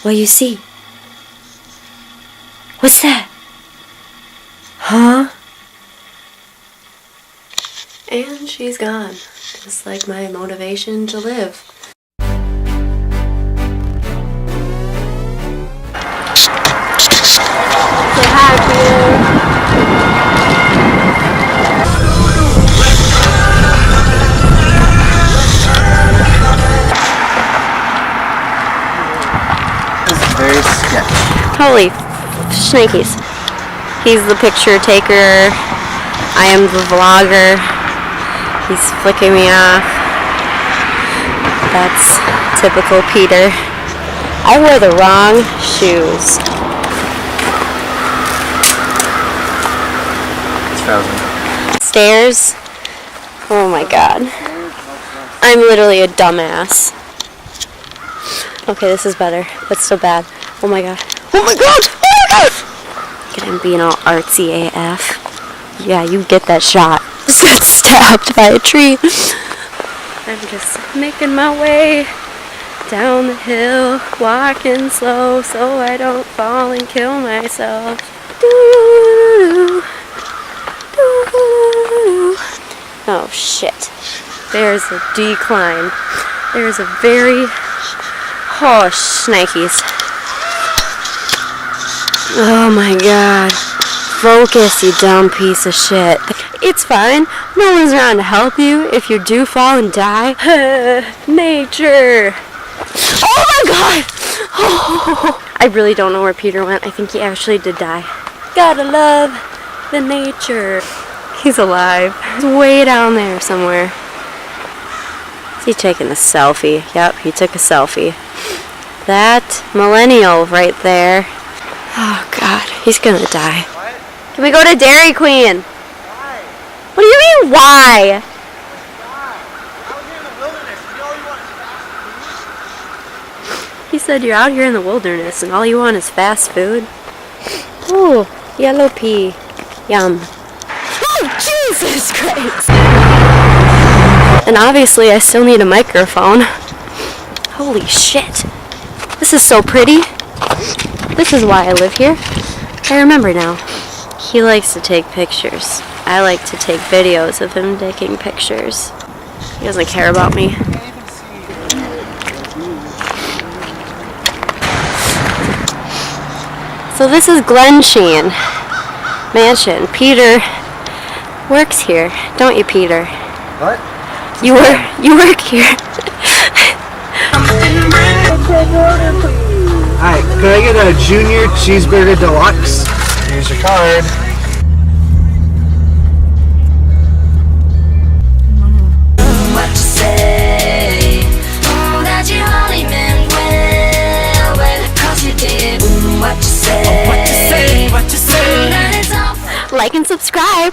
What you see? What's that? Huh? And she's gone, just like my motivation to live. Say hi, Peter. Very sketch. Holy shnikes. He's the picture taker. I am the vlogger. He's flicking me off. That's typical Peter. I wore the wrong shoes. It's frozen. Stairs. Oh my god. I'm literally a dumbass. Okay, this is better, but still bad. Oh my god. Oh my god! Oh my god! Look at him being all artsy AF. Yeah, you get that shot. Just got stabbed by a tree. I'm just making my way down the hill, walking slow so I don't fall and kill myself. Doo-doo-doo. Doo-doo-doo. Oh shit. There's a decline. There's a very... Oh, shnikes. Oh my god. Focus, you dumb piece of shit. It's fine. No one's around to help you if you do fall and die. Nature. Oh my god! Oh. I really don't know where Peter went. I think he actually did die. Gotta love the nature. He's alive. He's way down there somewhere. Is he taking a selfie? Yep, he took a selfie. That millennial right there. Oh god, he's gonna die. What? Can we go to Dairy Queen? Why? What do you mean, why? Why? Out here in the wilderness, you know you want fast food? He said you're out here in the wilderness and all you want is fast food. Ooh, yellow pea. Yum. Oh, Jesus Christ! And obviously I still need a microphone. Holy shit. This is so pretty. This is why I live here. I remember now. He likes to take pictures. I like to take videos of him taking pictures. He doesn't care about me. So this is Glen Sheen Mansion. Peter works here, don't you, Peter? What? You work here. Alright, could I get a junior cheeseburger deluxe? Here's your card. What you say? That you only meant well, 'cause you did. What you say? What you say? What you say? Like and subscribe.